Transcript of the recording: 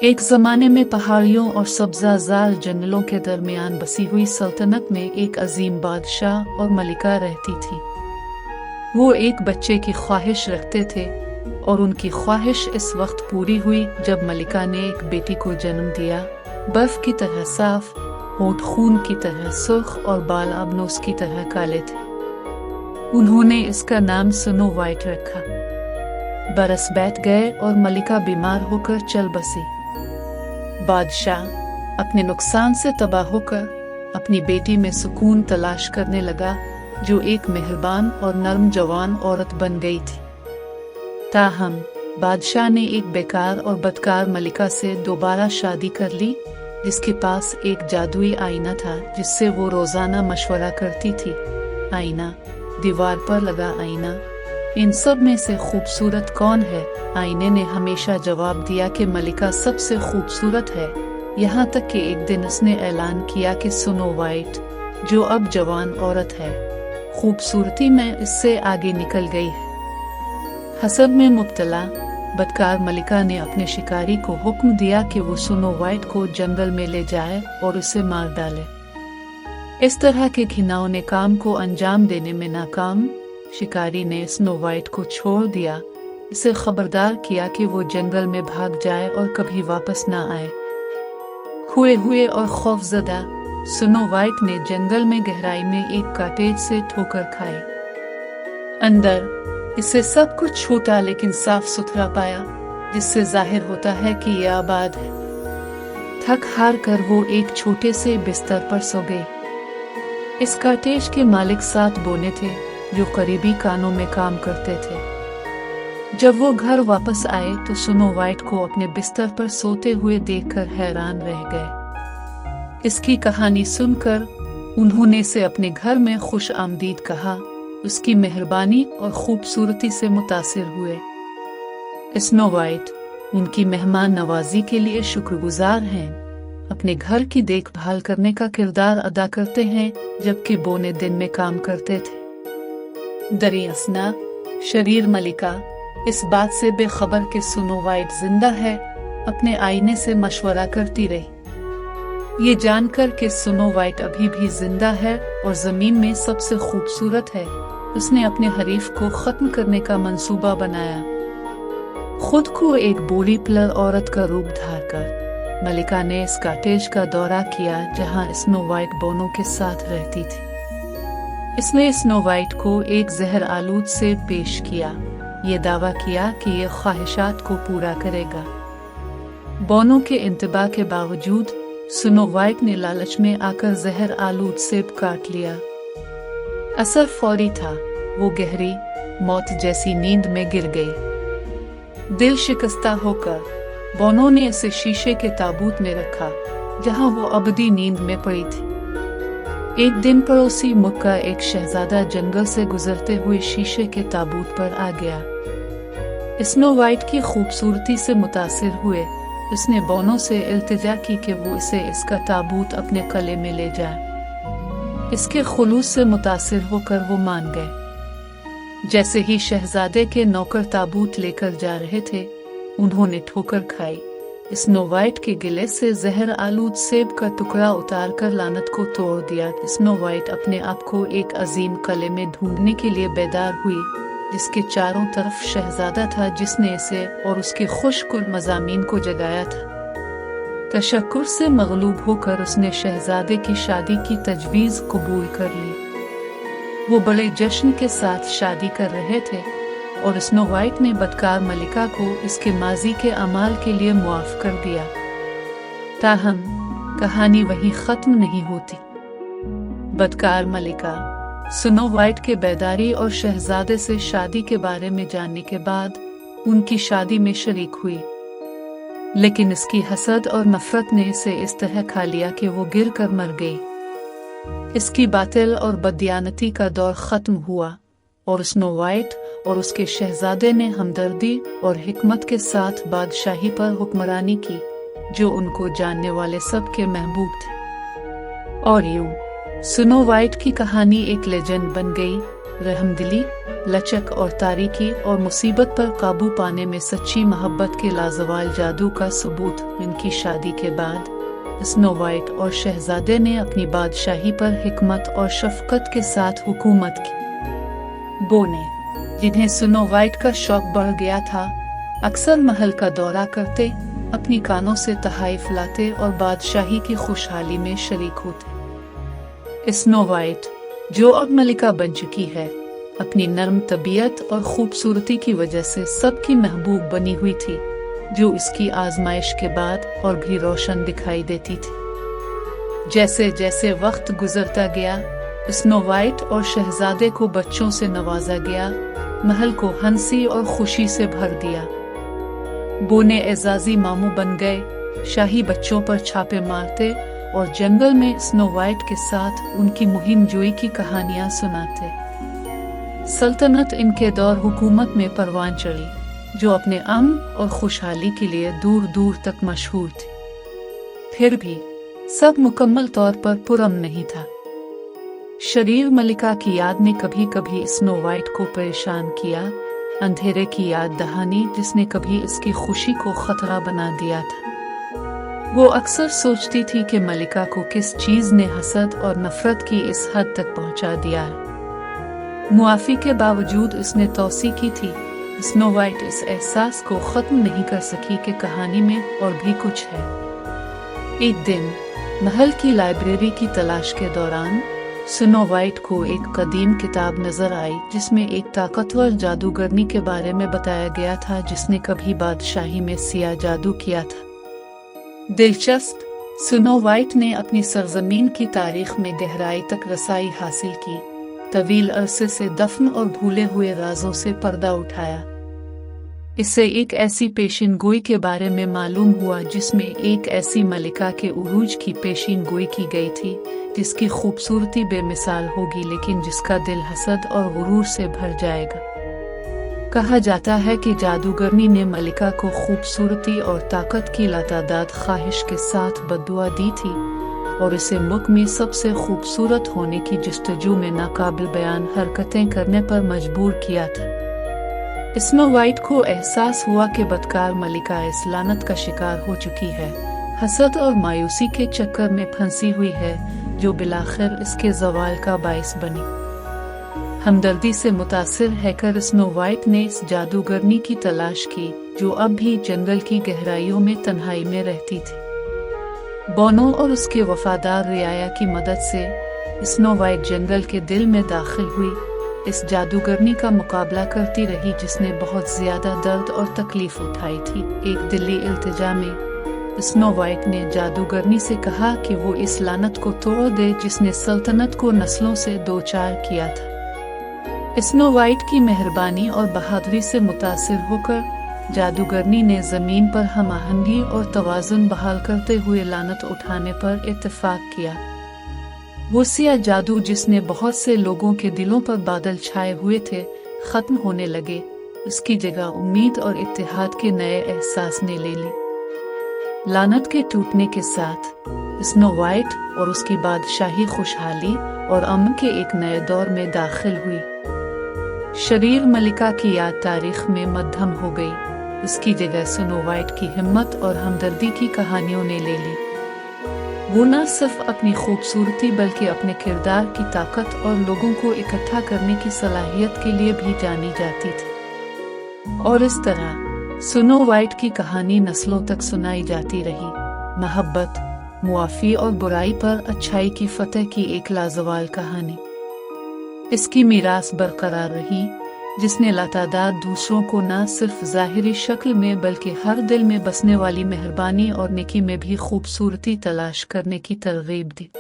एक ज़माने में पहाड़ियों और सब्ज़ाज़ार जंगलों के दरमियान बसी हुई सल्तनत में एक अजीम बादशाह और मलिका रहती थी। वो एक बच्चे की ख्वाहिश रखते थे और उनकी ख्वाहिश इस वक्त पूरी हुई जब मलिका ने एक बेटी को जन्म दिया। बर्फ की तरह साफ, होंठ खून की तरह सुर्ख और बाल अबनोस की तरह काले थे। उन्होंने इसका नाम स्नो वाइट रखा। बरस बैठ गए और मलिका बीमार होकर चल बसी। बादशाह अपने नुकसान से तबाह होकर अपनी बेटी में सुकून तलाश करने लगा, जो एक मेहरबान और नर्म जवान औरत बन गई थी। ताहम बादशाह ने एक बेकार और बदकार मलिका से दोबारा शादी कर ली, जिसके पास एक जादुई आईना था जिससे वो रोजाना मशवरा करती थी। आईना, दीवार पर लगा आईना, इन सब में से खूबसूरत कौन है? आईने ने हमेशा जवाब दिया कि मलिका सबसे खूबसूरत है। यहाँ तक कि एक दिन उसने ऐलान किया कि स्नो वाइट, जो अब जवान औरत है, खूबसूरती में इससे आगे निकल गई है। हसद में मुब्तला बदकार मलिका ने अपने शिकारी को हुक्म दिया कि वो स्नो वाइट को जंगल में ले जाए और उसे मार डाले। इस तरह के घिनौने काम को अंजाम देने में नाकाम शिकारी ने स्नो वाइट को छोड़ दिया, इसे खबरदार किया कि वो जंगल में भाग जाए और कभी वापस ना आए। खोए हुए और खौफजदा स्नो वाइट ने जंगल में गहराई में एक कॉटेज से ठोकर खाई। अंदर इसे सब कुछ छोटा लेकिन साफ सुथरा पाया, जिससे जाहिर होता है कि यह आबाद है। थक हार कर वो एक छोटे से बिस्तर पर सो गई। इस कॉटेज के मालिक 7 बोने थे जो करीबी कानों में काम करते थे। जब वो घर वापस आए तो स्नो वाइट को अपने बिस्तर पर सोते हुए देखकर हैरान रह गए। इसकी कहानी सुनकर उन्होंने इसे अपने घर में खुश आमदीद कहा, उसकी मेहरबानी और खूबसूरती से मुतासिर हुए। स्नो वाइट उनकी मेहमान नवाजी के लिए शुक्रगुजार हैं, अपने घर की देखभाल करने का किरदार अदा करते हैं, जबकि बोने दिन में काम करते थे। दरियासना शरीर मलिका इस बात से बेखबर कि स्नो वाइट जिंदा है, अपने आईने से मशवरा करती रही। ये जानकर कि स्नो वाइट अभी भी जिंदा है और जमीन में सबसे खूबसूरत है, उसने अपने हरीफ को खत्म करने का मंसूबा बनाया। खुद को एक बूढ़ी प्लर औरत का रूप धारकर मलिका ने इस कॉटेज का दौरा किया जहां स्नो वाइट बोनों के साथ रहती थी। इसने स्नो वाइट को एक जहर आलूद सेब पेश किया, ये दावा किया कि ये ख्वाहिशात को पूरा करेगा। बोनों के इंतबा के बावजूद स्नो वाइट ने लालच में आकर जहर आलूद सेब काट लिया। असर फौरी था, वो गहरी मौत जैसी नींद में गिर गई। दिल शिकस्ता होकर बोनों ने इसे शीशे के ताबूत में रखा, जहां वो अबदी नींद में पड़ी थी। एक दिन पड़ोसी मुल्क का एक शहजादा जंगल से गुजरते हुए शीशे के ताबूत पर आ गया। स्नो वाइट की खूबसूरती से मुतासिर हुए उसने बोनों से इल्तिजा की कि वो इसे इसका ताबूत अपने कले में ले जाए। इसके खुलूस से मुतासिर होकर वो मान गए। जैसे ही शहजादे के नौकर ताबूत लेकर जा रहे थे, उन्होंने ठोकर खाई। स्नो वाइट के गिले से जहर आलूद सेब का टुकड़ा उतारकर लानत को तोड़ दिया। स्नो वाइट अपने आप को एक अजीम कले में ढूंढने के लिए बेदार हुई, जिसके चारों तरफ शहजादा था जिसने इसे और उसके खुशकुल मज़ामीन को जगाया था। तशक्कुर से मगलूब होकर उसने शहजादे की शादी की तजवीज़ कबूल कर ली। वो बड़े जश्न के साथ शादी कर रहे थे और स्नो वाइट ने बदकार मलिका को इसके माजी के अमाल के लिए मुआफ कर दिया। ताहम कहानी वहीं ख़त्म नहीं होती। बदकार मलिका स्नो वाइट के बेदारी और शहजादे से शादी के बारे में जानने के बाद उनकी शादी में शरीक हुई, लेकिन इसकी हसद और नफरत ने इसे इस तरह खा लिया कि वो गिर कर मर गई। इसकी बातिल और बददियानती का दौर ख़त्म हुआ और स्नो वाइट और उसके शहजादे ने हमदर्दी और हिकमत के साथ बादशाही पर हुक्मरानी की, जो उनको जानने वाले सब के महबूब थे। और यूं स्नो वाइट की कहानी एक लेजेंड बन गई, रहमदिली लचक और तारीकी और मुसीबत पर काबू पाने में सच्ची मोहब्बत के लाजवाल जादू का सबूत। इनकी शादी के बाद स्नो वाइट और शहजादे ने अपनी बादशाही पर हिकमत और शफकत के साथ हुकूमत की। बोने, जिन्हें स्नो वाइट का शौक बढ़ गया था, अक्सर महल का दौरा करते, अपनी कानों से तहाइफ लाते और बादशाही की खुशहाली में शरीक होते। स्नो वाइट, जो अब मलिका बन चुकी है, अपनी नर्म तबीयत और खूबसूरती की वजह से सबकी महबूब बनी हुई थी, जो इसकी आजमाइश के बाद और भी रोशन दिखाई देती थी। जैसे जैसे वक्त गुजरता गया, स्नो वाइट और शहजादे को बच्चों से नवाजा गया, महल को हंसी और खुशी से भर दिया। बोने एजाजी मामू बन गए, शाही बच्चों पर छापे मारते और जंगल में स्नो वाइट के साथ उनकी मुहिम जोई की कहानियां सुनाते। सल्तनत इनके दौर हुकूमत में परवान चढ़ी, जो अपने अमन और खुशहाली के लिए दूर दूर तक मशहूर थी। फिर भी सब मुकम्मल तौर पर पुरअमन नहीं था। शरीर मलिका की याद ने कभी कभी स्नो वाइट को परेशान किया, अंधेरे की याद दहानी जिसने कभी इसकी खुशी को खतरा बना दिया था। वो अक्सर सोचती थी कि मलिका को किस चीज ने हसद और नफरत की इस हद तक पहुंचा दिया है। मुआफी के बावजूद उसने तौसी की थी। स्नो वाइट इस एहसास को खत्म नहीं कर सकी कि कहानी में और भी कुछ है। एक दिन महल की लाइब्रेरी की तलाश के दौरान स्नो वाइट को एक कदीम किताब नजर आई, जिसमें एक ताकतवर जादूगरनी के बारे में बताया गया था जिसने कभी बादशाही में सिया जादू किया था। दिलचस्प, स्नो वाइट ने अपनी सरजमीन की तारीख में गहराई तक रसाई हासिल की, तवील अरसे से दफन और भूले हुए राजों से पर्दा उठाया। इससे एक ऐसी पेशिन गोई के बारे में मालूम हुआ जिसमें एक ऐसी मलिका के उरूज की पेशिन गोई की गई थी जिसकी खूबसूरती बेमिसाल होगी, लेकिन जिसका दिल हसद और गुरूर से भर जाएगा। कहा जाता है कि जादूगरनी ने मलिका को खूबसूरती और ताकत की लातादाद ख्वाहिश के साथ बद्दुआ दी थी और इसे मुल्क में सबसे खूबसूरत होने की जस्तजू में नाकाबिल बयान हरकतें करने पर मजबूर किया था। स्नो वाइट को एहसास हुआ कि बदकार मलिका इस लानत का शिकार हो चुकी है, हसद और मायूसी के चक्कर में फंसी हुई है, जो बिलाखिर इसके ज़वाल का बाइस बनी। हमदर्दी से मुतासिर हैकर स्नो वाइट ने इस जादूगरनी की तलाश की, जो अब भी जंगल की गहराइयों में तन्हाई में रहती थी। बोनो और उसके वफादार रियाया की मदद से स्नो वाइट जंगल के दिल में दाखिल हुई, इस जादूगरनी का मुकाबला करती रही जिसने बहुत ज्यादा दर्द और तकलीफ उठाई थी। एक दिली इल्तिजा में स्नो वाइट ने जादूगरनी से कहा कि वो इस लानत को तोड़ दे जिसने सल्तनत को नस्लों से दो चार किया था। स्नो वाइट की मेहरबानी और बहादुरी से मुतासिर होकर जादूगरनी ने जमीन पर हमाहंगी और तवाज़ुन बहाल करते हुए लानत उठाने पर इत्तेफाक किया। वो सिया जादू जिसने बहुत से लोगों के दिलों पर बादल छाए हुए थे खत्म होने लगे, उसकी जगह उम्मीद और इत्तेहाद के नए एहसास ने ले ली। लानत के टूटने के साथ स्नो वाइट और उसकी बादशाही खुशहाली और अमन के एक नए दौर में दाखिल हुई। शरीर मलिका की याद तारीख में मद्धम हो गई, उसकी जगह स्नो वाइट की हिम्मत और हमदर्दी की कहानियों ने ले ली। वो न सिर्फ अपनी खूबसूरती बल्कि अपने किरदार की ताकत और लोगों को इकट्ठा करने की सलाहियत के लिए भी जानी जाती थी। और इस तरह स्नो वाइट की कहानी नस्लों तक सुनाई जाती रही। मोहब्बत, मुआफी और बुराई पर अच्छाई की फतह की एक लाजवाल कहानी। इसकी मीरास बरकरार रही, जिसने लातादाद दूसरों को न सिर्फ ज़ाहिरी शक्ल में बल्कि हर दिल में बसने वाली मेहरबानी और नेकी में भी खूबसूरती तलाश करने की तरगीब दी।